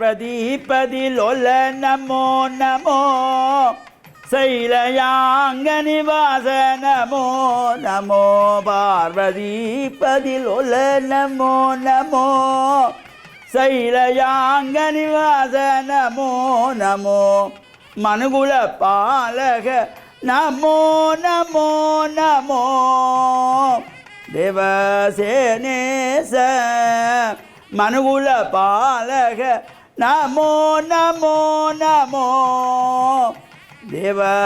பார்வதிபதி லோல நமோ நமோ சைலயாங்க நிவாச நமோ நமோ பார்வதிபதி லோல நமோ நமோ சைலயாங்க நிவாச நமோ நமோ மனுகுல பாலக நமோ நமோ நமோ தேவசேனேச மனுகுல பாலக நமோ நமோ நமோ தேவசேனேச.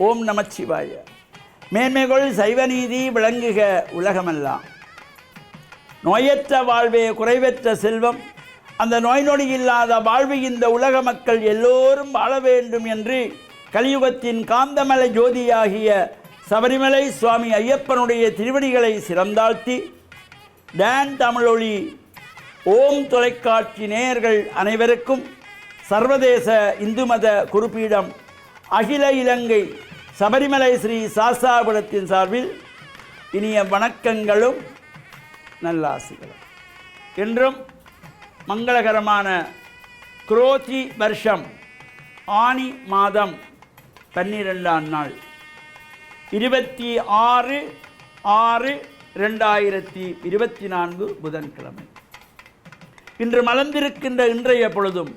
ஓம் நமச்சிவாய. மேன்மைகள் சைவநீதி விளங்குக உலகமெல்லாம். நோயற்ற வாழ்வே குறைவற்ற செல்வம். அந்த நோய் நொடி இல்லாத வாழ்வு இந்த உலக மக்கள் எல்லோரும் வாழ வேண்டும் என்று கலியுகத்தின் காந்தமலை ஜோதியாகிய சபரிமலை சுவாமி ஐயப்பனுடைய திருவடிகளை சிறந்தாழ்த்தி டான் தமிழொலி ஓம் தொலைக்காட்சி நேயர்கள் அனைவருக்கும் சர்வதேச இந்து மத குறிப்பீடம் அகில இலங்கை சபரிமலை ஸ்ரீ சாஸ்தாபுரத்தின் சார்பில் இனிய வணக்கங்களும் நல்லாசிகளும். என்றும் மங்களகரமான குரோதி வருஷம் ஆனி மாதம் 12ஆம் நாள் 26/6/2024 புதன்கிழமை. இன்று மலர்ந்திருக்கின்ற இன்றைய பொழுதும்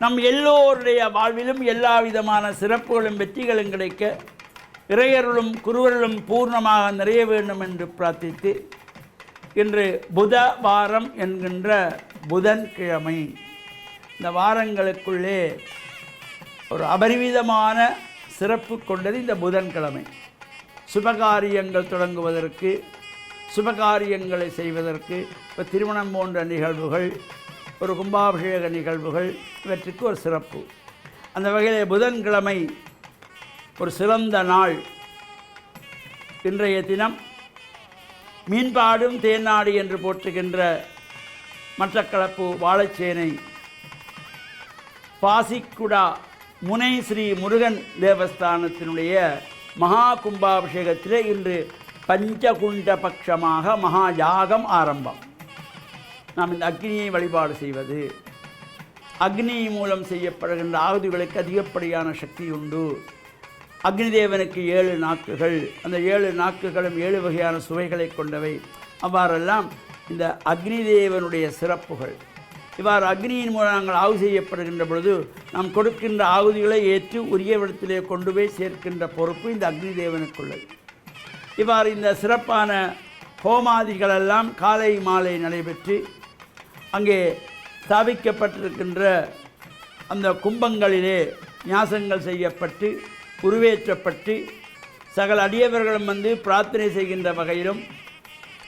நம் எல்லோருடைய வாழ்விலும் எல்லா விதமான சிறப்புகளும் வெற்றிகளும் கிடைக்க இறையருளும் குருவருளும் பூர்ணமாக நிறைய வேண்டும் என்று பிரார்த்தித்து இன்று புத வாரம் என்கின்ற புதன்கிழமை. இந்த வாரங்களுக்குள்ளே ஒரு அபரிவிதமான சிறப்பு கொண்டது இந்த புதன்கிழமை. சுபகாரியங்கள் தொடங்குவதற்கு, சுபகாரியங்களை செய்வதற்கு, இப்போ திருமணம் போன்ற நிகழ்வுகள், ஒரு கும்பாபிஷேக நிகழ்வுகள், இவற்றுக்கு ஒரு சிறப்பு. அந்த வகையிலே புதன்கிழமை ஒரு சிறந்த நாள். இன்றைய தினம் மீன்பாடும் தேனாடு என்று போற்றுகின்ற மட்டக்களப்பு வாழைச்சேனை பாசிக்குடா முனை ஸ்ரீ முருகன் தேவஸ்தானத்தினுடைய மகா கும்பாபிஷேகத்திலே இன்று பஞ்சகுண்ட பட்சமாக மகா யாகம் ஆரம்பம். நாம் இந்த அக்னியை வழிபாடு செய்வது, அக்னி மூலம் செய்யப்படுகின்ற ஆகுதிகளுக்கு அதிகப்படியான சக்தி உண்டு. அக்னி தேவனுக்கு 7 நாக்குகள், அந்த 7 நாக்குகளும் 7 வகையான சுவைகளை கொண்டவை. அவ்வாறெல்லாம் இந்த அக்னி தேவனுடைய சிறப்புகள். இவ்வாறு அக்னியின் மூலம் நாங்கள் ஆகு செய்யப்படுகின்ற பொழுது நாம் கொடுக்கின்ற ஆகுதிகளை ஏற்று உரிய இடத்திலே கொண்டு போய் சேர்க்கின்ற பொறுப்பு இந்த அக்னி தேவனுக்குள்ளது. இவ்வாறு இந்த சிறப்பான ஹோமாதிகளெல்லாம் காலை மாலை நடைபெற்று அங்கே ஸ்தாபிக்கப்பட்டிருக்கின்ற அந்த கும்பங்களிலே நியாசங்கள் செய்யப்பட்டு உருவேற்றப்பட்டு சகல அடியவர்களும் வந்து பிரார்த்தனை செய்கின்ற வகையிலும்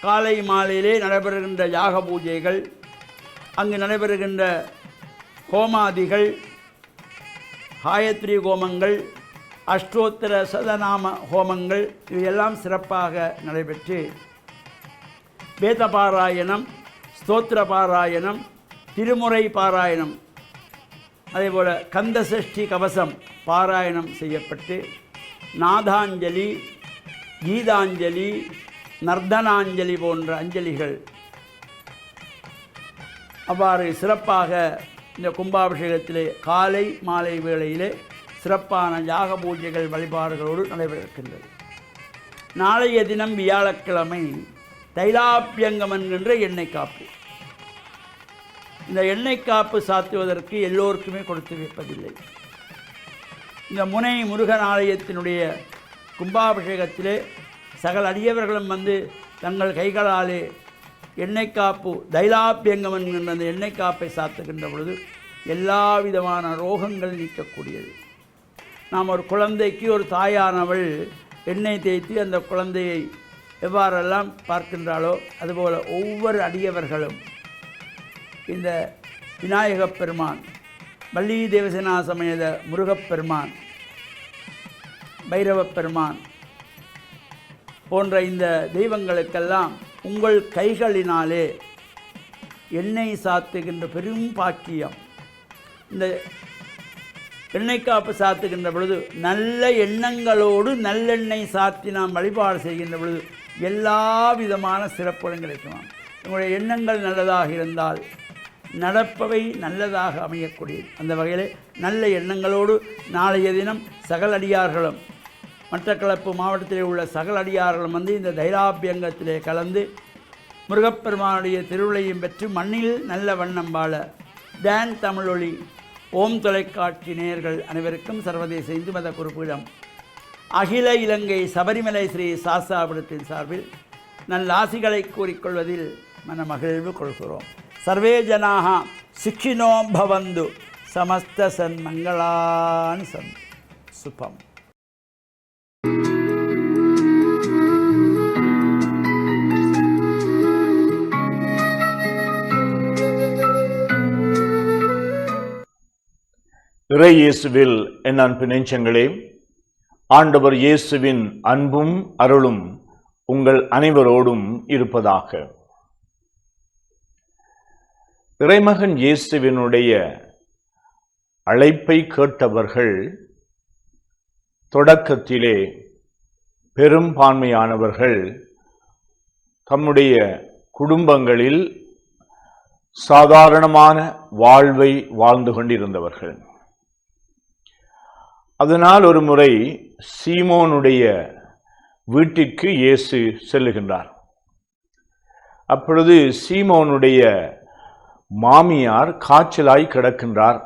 காலை மாலையிலே நடைபெறுகின்ற யாக பூஜைகள், அங்கு நடைபெறுகின்ற ஹோமாதிகள், காயத்ரி ஹோமங்கள், அஷ்டோத்திர சதநாம ஹோமங்கள் இவையெல்லாம் சிறப்பாக நடைபெற்று வேத பாராயணம், ஸ்தோத்திர பாராயணம், திருமுறை பாராயணம், அதேபோல் கந்தசஷ்டி கவசம் பாராயணம் செய்யப்பட்டு நாதாஞ்சலி, கீதாஞ்சலி, நர்தனாஞ்சலி போன்ற அஞ்சலிகள் அவ்வாறு சிறப்பாக இந்த கும்பாபிஷேகத்திலே காலை மாலை வேளையிலே சிறப்பான யாக பூஜைகள் வழிபாடுகளோடு நடைபெறுகின்றது. நாளைய தினம் வியாழக்கிழமை தைலாபியங்கம் என்கின்ற எண்ணெய் காப்பு. இந்த எண்ணெய் காப்பு சாத்துவதற்கு எல்லோருக்குமே கொடுத்து வைப்பதில்லை. இந்த முனை முருகன் ஆலயத்தினுடைய கும்பாபிஷேகத்திலே சகல அடியவர்களும் வந்து தங்கள் கைகளாலே எண்ணெய் காப்பு தைலாபியங்கம் என்கின்ற அந்த எண்ணெய் காப்பை சாத்துகின்ற பொழுது எல்லா விதமான ரோகங்கள் நீக்கக்கூடியது. நாம் ஒரு குழந்தைக்கு ஒரு தாயானவள் எண்ணெய் தேய்த்து அந்த குழந்தையை எவ்வாறெல்லாம் பார்க்கின்றாளோ அதுபோல் ஒவ்வொரு அடியவர்களும் இந்த விநாயகப் பெருமான், வள்ளி தேவசேனா சமேத முருகப்பெருமான், பைரவப் பெருமான் போன்ற இந்த தெய்வங்களுக்கெல்லாம் உங்கள் கைகளினாலே எண்ணெய் சாத்துகின்ற பெரும் பாக்கியம். இந்த எண்ணெய் காப்பு சாத்துகின்ற பொழுது நல்ல எண்ணங்களோடு நல்லெண்ணெய் சாத்தி நாம் வழிபாடு செய்கின்ற பொழுது எல்லா விதமான சிறப்புகளும் கிடைக்குமா. உங்களுடைய எண்ணங்கள் நல்லதாக இருந்தால் நடப்பவை நல்லதாக அமையக்கூடிய அந்த வகையில் நல்ல எண்ணங்களோடு நாளைய தினம் சகலடியார்களும் மட்டக்களப்பு மாவட்டத்தில் உள்ள சகலடியார்களும் வந்து இந்த தைலாபியங்கத்திலே கலந்து முருகப்பெருமானுடைய திருவிழையும் பெற்று மண்ணில் நல்ல வண்ணம் வாழ டான் தமிழொலி ஓம் தொலைக்காட்சி நேயர்கள் அனைவருக்கும் சர்வதேச இந்து மத குறிப்பிடம் அகில இலங்கை சபரிமலை ஸ்ரீ சாஸ்தாபுரத்தின் சார்பில் நல்லாசிகளை கூறிக்கொள்வதில் மனமகிழ்வு கொள்கிறோம். சர்வே ஜனாக சிக்ஷினோ பவந்து சமஸ்த சன்மங்களானி சந்து சுபம். இறை இயேசுவில் என் அன்பு நெஞ்சங்களே, ஆண்டவர் இயேசுவின் அன்பும் அருளும் உங்கள் அனைவரோடும் இருப்பதாக. இறைமகன் இயேசுவினுடைய அழைப்பை கேட்டவர்கள் தொடக்கத்திலே பெரும்பான்மையானவர்கள் தம்முடைய குடும்பங்களில் சாதாரணமான வாழ்வை வாழ்ந்து கொண்டிருந்தவர்கள். அதனால் ஒரு முறை சீமோனுடைய வீட்டிற்கு இயேசு செல்லுகின்றார். அப்பொழுது சீமோனுடைய மாமியார் காய்ச்சலாய் கிடக்கின்றார்.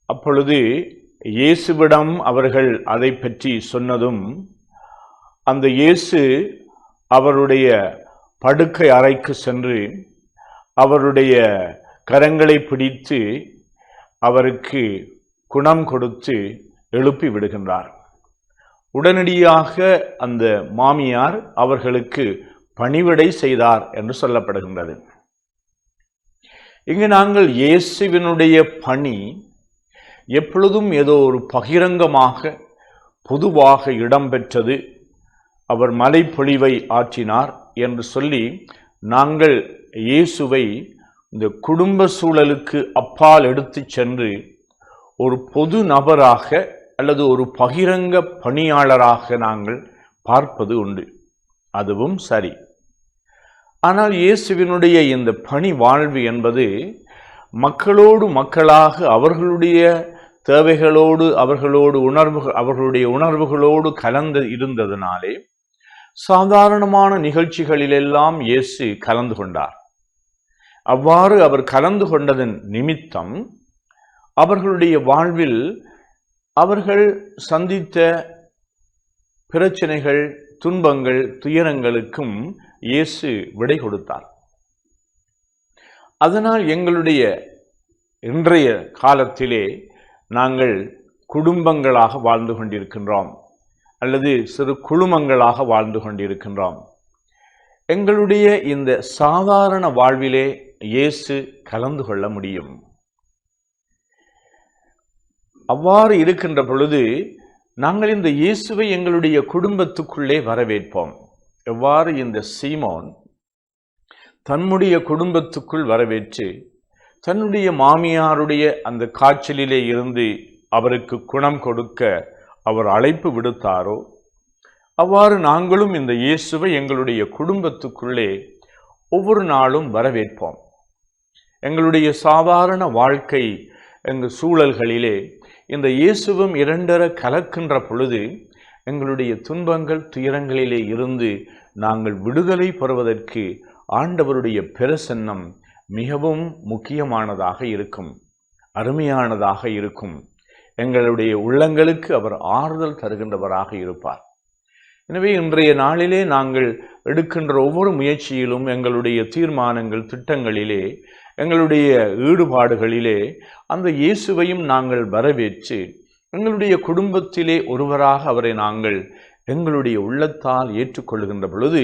அப்பொழுது இயேசுவிடம் அவர்கள் அதை பற்றி சொன்னதும் அந்த இயேசு அவருடைய படுக்கை அறைக்கு சென்று அவருடைய கரங்களை பிடித்து அவருக்கு குணம் கொடுத்து எழுப்பி விடுகின்றார். உடனடியாக அந்த மாமியார் அவர்களுக்கு பணிவிடை செய்தார் என்று சொல்லப்படுகின்றது. இங்கு நாங்கள் இயேசுவினுடைய பணி எப்பொழுதும் ஏதோ ஒரு பகிரங்கமாக பொதுவாக இடம்பெற்றது. அவர் மலைப்பொழிவை ஆற்றினார் என்று சொல்லி நாங்கள் இயேசுவை இந்த குடும்ப சூழலுக்கு அப்பால் எடுத்து சென்று ஒரு பொது நபராக அல்லது ஒரு பகிரங்க பணியாளராக நாங்கள் பார்ப்பது உண்டு. அதுவும் சரி. ஆனால் இயேசுவினுடைய இந்த பணி வாழ்வு என்பது மக்களோடு மக்களாக அவர்களுடைய தேவைகளோடு அவர்களுடைய உணர்வுகளோடு கலந்து இருந்ததினாலே சாதாரணமான நிகழ்ச்சிகளிலெல்லாம் இயேசு கலந்து கொண்டார். அவ்வாறு அவர் கலந்து கொண்டதன் நிமித்தம் அவர்களுடைய வாழ்வில் அவர்கள் சந்தித்த பிரச்சனைகள், துன்பங்கள், துயரங்களுக்கும் இயேசு விடை கொடுத்தார். அதனால் எங்களுடைய இன்றைய காலத்திலே நாங்கள் குடும்பங்களாக வாழ்ந்து கொண்டிருக்கின்றோம் அல்லது சிறு குழுமங்களாக வாழ்ந்து கொண்டிருக்கின்றோம். எங்களுடைய இந்த சாதாரண வாழ்விலே இயேசு கலந்து கொள்ள முடியும். அவ்வாறு இருக்கின்ற பொழுது நாங்கள் இந்த இயேசுவை எங்களுடைய குடும்பத்துக்குள்ளே வரவேற்போம். எவ்வாறு இந்த சீமோன் தன்னுடைய குடும்பத்துக்குள் வரவேற்று தன்னுடைய மாமியாருடைய அந்த காய்ச்சலிலே இருந்து அவருக்கு குணம் கொடுக்க அவர் அழைப்பு விடுத்தாரோ, அவ்வாறு நாங்களும் இந்த இயேசுவை எங்களுடைய குடும்பத்துக்குள்ளே ஒவ்வொரு நாளும் வரவேற்போம். எங்களுடைய சாதாரண வாழ்க்கை எங்கள் சூழல்களிலே இந்த இயேசுவும் இரண்டர கலக்கின்ற பொழுது எங்களுடைய துன்பங்கள், துயரங்களிலே இருந்து நாங்கள் விடுதலை பெறுவதற்கு ஆண்டவருடைய பிரசன்னம் மிகவும் முக்கியமானதாக இருக்கும், அருமையானதாக இருக்கும். எங்களுடைய உள்ளங்களுக்கு அவர் ஆறுதல் தருகின்றவராக இருப்பார். எனவே இன்றைய நாளிலே நாங்கள் எடுக்கின்ற ஒவ்வொரு முயற்சியிலும் எங்களுடைய தீர்மானங்கள், திட்டங்களிலே, எங்களுடைய ஈடுபாடுகளிலே அந்த இயேசுவையும் நாங்கள் வரவேற்று எங்களுடைய குடும்பத்திலே ஒருவராக அவரை நாங்கள் எங்களுடைய உள்ளத்தால் ஏற்றுக்கொள்கின்ற பொழுது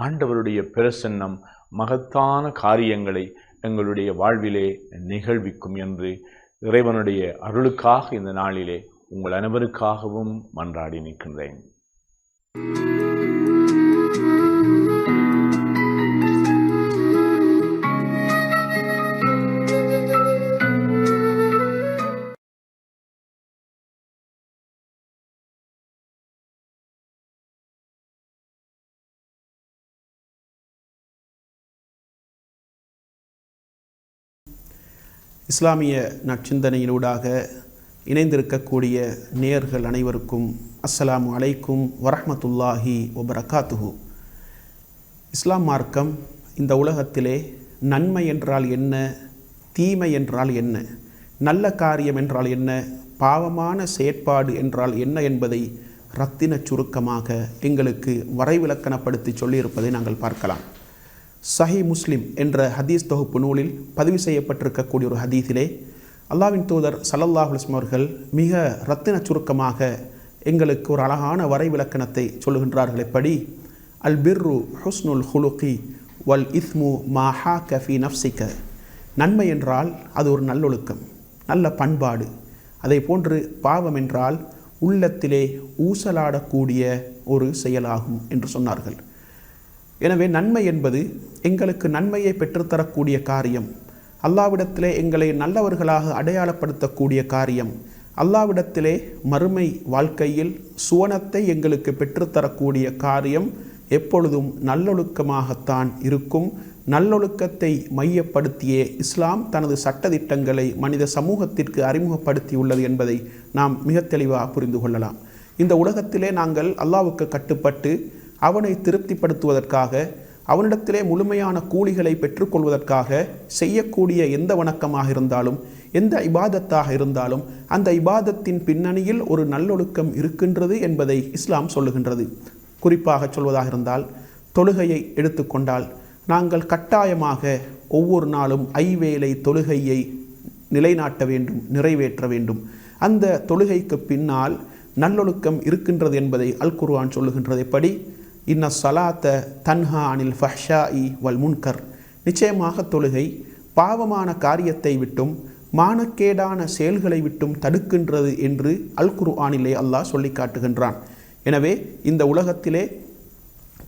ஆண்டவருடைய பிரசன்னம் மகத்தான காரியங்களை எங்களுடைய வாழ்விலே நிகழ்விக்கும் என்று இறைவனுடைய அருளுக்காக இந்த நாளிலே உங்கள் அனைவருக்காகவும் மன்றாடி நிற்கின்றேன். இஸ்லாமிய நற்சிந்தனையினூடாக இணைந்திருக்கக்கூடிய நேயர்கள் அனைவருக்கும் அஸ்ஸலாமு அலைக்கும் வரஹ்மத்துல்லாஹி வபரகாத்துஹு. இஸ்லாம் மார்க்கம் இந்த உலகத்திலே நன்மை என்றால் என்ன, தீமை என்றால் என்ன, நல்ல காரியம் என்றால் என்ன, பாவமான செயற்பாடு என்றால் என்ன என்பதை இரத்தின சுருக்கமாக எங்களுக்கு வரைவிலக்கணப்படுத்தி சொல்லியிருப்பதை நாங்கள் பார்க்கலாம். சஹி முஸ்லிம் என்ற ஹதீஸ் தொகுப்பு நூலில் பதிவு செய்யப்பட்டிருக்கக்கூடிய ஒரு ஹதீஸிலே அல்லாஹ்வின் தூதர் ஸல்லல்லாஹு அலைஹி வஸல்லம் அவர்கள் மிக இரத்தின சுருக்கமாக எங்களுக்கு ஒரு அழகான வரைவிலக்கணத்தை சொல்லுகின்றார்கள். எப்படி? அல் பிர்ரு ஹுஸ்னுல் ஹுலுகி வல் இஸ்மு மா ஹாக ஃபீ நஃப்ஸிக. நன்மை என்றால் அது ஒரு நல்லொழுக்கம், நல்ல பண்பாடு. அதை போன்று பாவம் என்றால் உள்ளத்திலே ஊசலாடக்கூடிய ஒரு செயலாகும் என்று சொன்னார்கள். எனவே நன்மை என்பது எங்களுக்கு நன்மையை பெற்றுத்தரக்கூடிய காரியம், அல்லாஹ்விடத்திலே எங்களை நல்லவர்களாக அடையாளப்படுத்தக்கூடிய காரியம், அல்லாஹ்விடத்திலே மறுமை வாழ்க்கையில் சுவனத்தை எங்களுக்கு பெற்றுத்தரக்கூடிய காரியம் எப்பொழுதும் நல்லொழுக்கமாகத்தான் இருக்கும். நல்லொழுக்கத்தை மையப்படுத்தியே இஸ்லாம் தனது சட்டதிட்டங்களை மனித சமூகத்திற்கு அறிமுகப்படுத்தியுள்ளது என்பதை நாம் மிக தெளிவாக புரிந்து கொள்ளலாம். இந்த உலகத்திலே நாங்கள் அல்லாஹ்வுக்கு கட்டுப்பட்டு அவனை திருப்திப்படுத்துவதற்காக, அவனிடத்திலே முழுமையான கூலிகளை பெற்றுக்கொள்வதற்காக செய்யக்கூடிய எந்த வணக்கமாக இருந்தாலும், எந்த இபாதத்தாக இருந்தாலும் அந்த இபாதத்தின் பின்னணியில் ஒரு நல்லொழுக்கம் இருக்கின்றது என்பதை இஸ்லாம் சொல்லுகின்றது. குறிப்பாக சொல்வதாக இருந்தால், தொழுகையை எடுத்துக்கொண்டால் நாங்கள் கட்டாயமாக ஒவ்வொரு நாளும் ஐவேளை தொழுகையை நிலைநாட்ட வேண்டும், நிறைவேற்ற வேண்டும். அந்த தொழுகைக்கு பின்னால் நல்லொழுக்கம் இருக்கின்றது என்பதை அல் குர்ஆன் சொல்லுகின்றது. எப்படி? இன்ன ஸலாத்த தன்ஹா அனில் ஃபஹ்ஷாஇ வல் முன்கர். நிச்சயமாக தொழுகை பாவமான காரியத்தை விட்டும் மானக்கேடான செயல்களை விட்டும் தடுக்கின்றது என்று அல் குர்ஆனிலே அல்லாஹ் சொல்லி காட்டுகின்றான். எனவே இந்த உலகத்திலே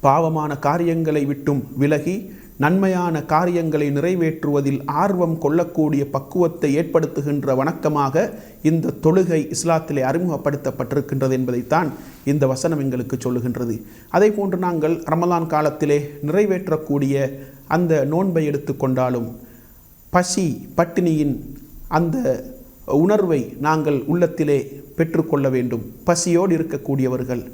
பாவமான காரியங்களை விட்டும் விலகி நன்மையான காரியங்களை நிறைவேற்றுவதில் ஆர்வம் கொள்ளக்கூடிய பக்குவத்தை ஏற்படுத்துகின்ற வணக்கமாக இந்த தொழுகை இஸ்லாத்திலே அறிமுகப்படுத்தப்பட்டிருக்கின்றது என்பதைத்தான் இந்த வசனம் எங்களுக்கு சொல்லுகின்றது. அதே போன்று நாங்கள் ரமலான் காலத்திலே நிறைவேற்றக்கூடிய அந்த நோன்பை எடுத்துக்கொண்டாலும் பசி பட்டினியின் அந்த உணர்வை நாங்கள் உள்ளத்திலே பெற்றுக்கொள்ள வேண்டும். பசியோடு இருக்கக்கூடியவர்கள்,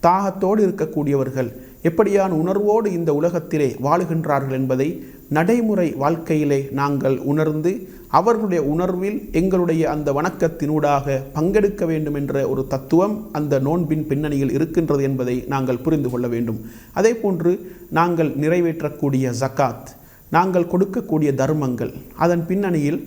தாகத்தோடு இருக்கக்கூடியவர்கள் எப்படியான உணர்வோடு இந்த உலகத்திலே வாழுகின்றார்கள் என்பதை நடைமுறை வாழ்க்கையிலே நாங்கள் உணர்ந்து அவர்களுடைய உணர்வில் எங்களுடைய அந்த வணக்கத்தினூடாக பங்கெடுக்க வேண்டும் என்ற ஒரு தத்துவம் அந்த நோன்பின் பின்னணியில் இருக்கின்றது என்பதை நாங்கள் புரிந்து கொள்ள வேண்டும். அதே போன்று நாங்கள் நிறைவேற்றக்கூடிய ஜகாத், நாங்கள் கொடுக்கக்கூடிய தர்மங்கள், அதன் பின்னணியில்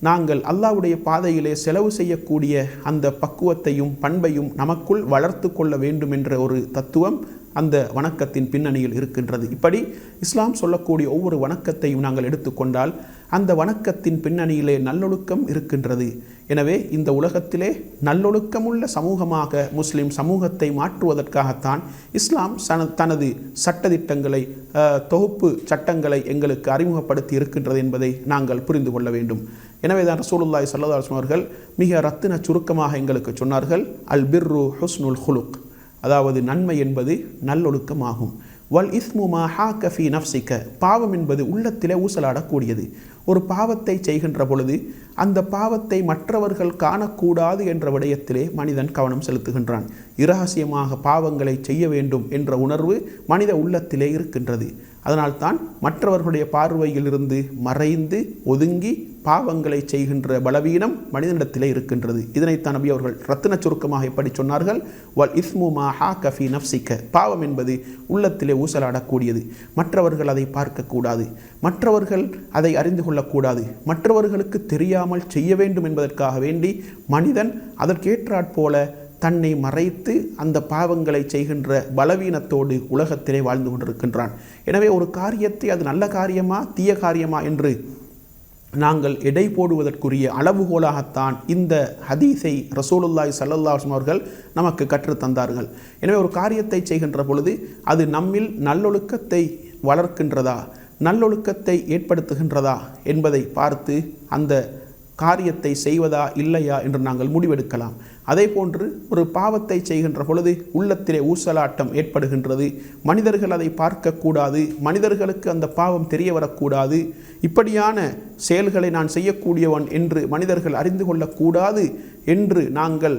நாங்கள் அல்லாஹ்வுடைய பாதையிலே செலவு செய்யக்கூடிய அந்த பக்குவத்தையும் பண்பையும் நமக்குள் வளர்த்து கொள்ள வேண்டும் என்ற ஒரு தத்துவம் அந்த வணக்கத்தின் பின்னணியில் இருக்கின்றது. இப்படி இஸ்லாம் சொல்லக்கூடிய ஒவ்வொரு வணக்கத்தையும் நாங்கள் எடுத்துக்கொண்டால் அந்த வணக்கத்தின் பின்னணியிலே நல்லொழுக்கம் இருக்கின்றது. எனவே இந்த உலகத்திலே நல்லொழுக்கமுள்ள சமூகமாக முஸ்லிம் சமூகத்தை மாற்றுவதற்காகத்தான் இஸ்லாம் தனது சட்டதிட்டங்களை, தொகுப்பு சட்டங்களை எங்களுக்கு அறிமுகப்படுத்தி இருக்கின்றது என்பதை நாங்கள் புரிந்து கொள்ள வேண்டும். எனவே தான் ரசூலுல்லாஹி ஸல்லல்லாஹு அலைஹி வஸல்லம் அவர்கள் மிக இரத்தின சுருக்கமாக எங்களுக்கு சொன்னார்கள், அல் பிர்ரு ஹுஸ்னுல் ஹுலுக். அதாவது நன்மை என்பது நல்லொழுக்கமாகும். வல் இஸ்மு மா ஹாக ஃபீ நஃப்ஸிக. பாவம் என்பது உள்ளத்திலே ஊசலாடக்கூடியது. ஒரு பாவத்தை செய்கின்ற பொழுது அந்த பாவத்தை மற்றவர்கள் காணக்கூடாது என்ற விடயத்திலே மனிதன் கவனம் செலுத்துகின்றான். இரகசியமாக பாவங்களை செய்ய வேண்டும் என்ற உணர்வு மனித உள்ளத்திலே இருக்கின்றது. அதனால்தான் மற்றவர்களுடைய பார்வையிலிருந்து மறைந்து ஒதுங்கி பாவங்களை செய்கின்ற பலவீனம் மனிதனிடத்திலே இருக்கின்றது. இதனைத்தான் நபி அவர்கள் இரத்தின சுருக்கமாக எப்படி சொன்னார்கள்? வல் இஸ்மு மா ஹாக ஃபீ நஃப்ஸிக. பாவம் என்பது உள்ளத்திலே ஊசலாடக்கூடியது. மற்றவர்கள் அதை பார்க்கக்கூடாது, மற்றவர்கள் அதை அறிந்து கொள்ளக்கூடாது, மற்றவர்களுக்கு தெரியாமல் செய்ய வேண்டும் என்பதற்காக வேண்டி மனிதன் அதற்கேற்றாற்போல தன்னை மறைத்து அந்த பாவங்களை செய்கின்ற பலவீனத்தோடு உலகத்திலே வாழ்ந்து கொண்டிருக்கின்றான். எனவே ஒரு காரியத்தை அது நல்ல காரியமா தீய காரியமா என்று நாங்கள் எடை போடுவதற்குரிய அளவுகோலாகத்தான் இந்த ஹதீஸை ரசூலுல்லாஹி ஸல்லல்லாஹு அலைஹி வஸல்லம் அவர்கள் நமக்கு கற்றுத்தந்தார்கள். எனவே ஒரு காரியத்தை செய்கின்ற பொழுது அது நம்மில் நல்லொழுக்கத்தை வளர்க்கின்றதா, நல்லொழுக்கத்தை ஏற்படுத்துகின்றதா என்பதை பார்த்து அந்த காரியத்தை செய்வதா இல்லையா என்று நாங்கள் முடிவெடுக்கலாம். அதே போன்று ஒரு பாவத்தை செய்கின்ற பொழுது உள்ளத்திலே ஊசலாட்டம் ஏற்படுகின்றது. மனிதர்கள் அதை பார்க்கக்கூடாது, மனிதர்களுக்கு அந்த பாவம் தெரிய வரக்கூடாது, இப்படியான செயல்களை நான் செய்யக்கூடியவன் என்று மனிதர்கள் அறிந்து கொள்ளக்கூடாது என்று நாங்கள்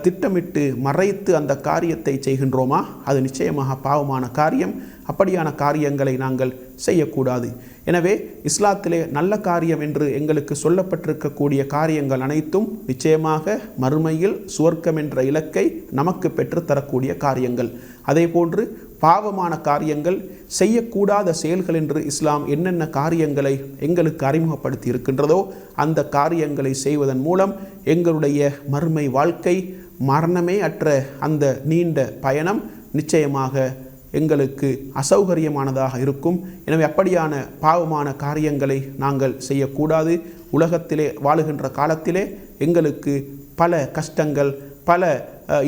திட்டமிட்டு மறைத்து அந்த காரியத்தை செய்கின்றோமா? அது நிச்சயமாக பாவமான காரியம். அப்படியான காரியங்களை நாங்கள் செய்யக்கூடாது. எனவே இஸ்லாத்திலே நல்ல காரியம் என்று எங்களுக்கு சொல்லப்பட்டிருக்கக்கூடிய காரியங்கள் அனைத்தும் நிச்சயமாக மறுமையில் சுவர்க்கம் என்ற இலக்கை நமக்கு பெற்றுத்தரக்கூடிய காரியங்கள். அதே போன்று பாவமான காரியங்கள், செய்யக்கூடாத செயல்கள் என்று இஸ்லாம் என்னென்ன காரியங்களை எங்களுக்கு அறிமுகப்படுத்தி இருக்கின்றதோ அந்த காரியங்களை செய்வதன் மூலம் எங்களுடைய மறுமை வாழ்க்கை, மரணமே அற்ற அந்த நீண்ட பயணம் நிச்சயமாக எங்களுக்கு அசௌகரியமானதாக இருக்கும். எனவே அப்படியான பாவமான காரியங்களை நாங்கள் செய்யக்கூடாது. உலகத்திலே வாழுகின்ற காலத்திலே எங்களுக்கு பல கஷ்டங்கள், பல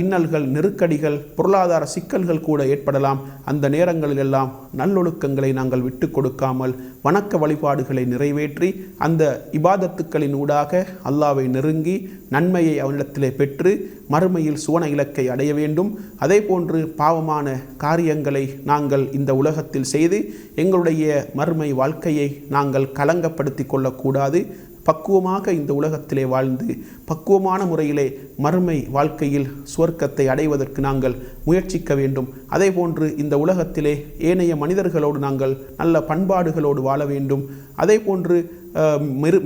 இன்னல்கள், நெருக்கடிகள், பொருளாதார சிக்கல்கள் கூட ஏற்படலாம். அந்த நேரங்களிலெல்லாம் நல்லொழுக்கங்களை நாங்கள் விட்டு கொடுக்காமல் வணக்க வழிபாடுகளை நிறைவேற்றி அந்த இபாதத்துக்களின் ஊடாக அல்லாஹ்வை நெருங்கி நன்மையை அவனிடத்திலே பெற்று மறுமையில் சுவன இலக்கை அடைய வேண்டும். அதே போன்று பாவமான காரியங்களை நாங்கள் இந்த உலகத்தில் செய்து எங்களுடைய மறுமை வாழ்க்கையை நாங்கள் கலங்கப்படுத்தி கொள்ளக்கூடாது. பக்குவமாக இந்த உலகத்திலே வாழ்ந்து பக்குவமான முறையிலே மறுமை வாழ்க்கையில் சுவர்க்கத்தை அடைவதற்கு நாங்கள் முயற்சிக்க வேண்டும். அதே போன்று இந்த உலகத்திலே ஏனைய மனிதர்களோடு நாங்கள் நல்ல பண்பாடுகளோடு வாழ வேண்டும். அதே போன்று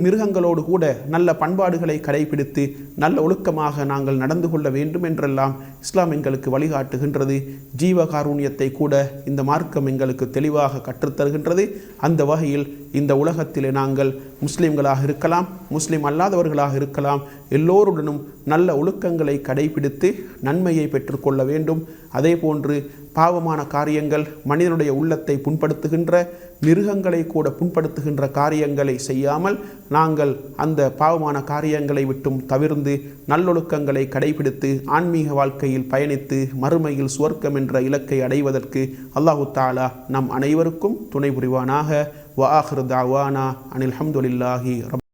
மிருகங்களோடு கூட நல்ல பண்பாடுகளை கடைபிடித்து நல்ல ஒழுக்கமாக நாங்கள் நடந்து கொள்ள வேண்டும் என்றெல்லாம் இஸ்லாம் எங்களுக்கு வழிகாட்டுகின்றது. ஜீவகாருண்யத்தை கூட இந்த மார்க்கம் எங்களுக்கு தெளிவாக கற்றுத்தருகின்றது. அந்த வகையில் இந்த உலகத்திலே நாங்கள் முஸ்லிம்களாக இருக்கலாம், முஸ்லிம் அல்லாதவர்களாக இருக்கலாம், எல்லோருடனும் நல்ல ஒழுக்கங்களை கடைபிடித்து நன்மையை பெற்றுக்கொள்ள வேண்டும். அதே போன்று பாவமான காரியங்கள், மனிதனுடைய உள்ளத்தை புண்படுத்துகின்ற, மிருகங்களை கூட புண்படுத்துகின்ற காரியங்களை செய்யாமல் நாங்கள் அந்த பாவமான காரியங்களை விட்டும் தவிர்ந்து நல்லொழுக்கங்களை கடைபிடித்து ஆன்மீக வாழ்க்கையில் பயணித்து மறுமையில் சுவர்க்கம் என்ற இலக்கை அடைவதற்கு அல்லாஹு தஆலா நம் அனைவருக்கும் துணை புரிவானாக. வ ஆகிரு தஅவானா அனில் ஹம்துலில்லாஹி ரப்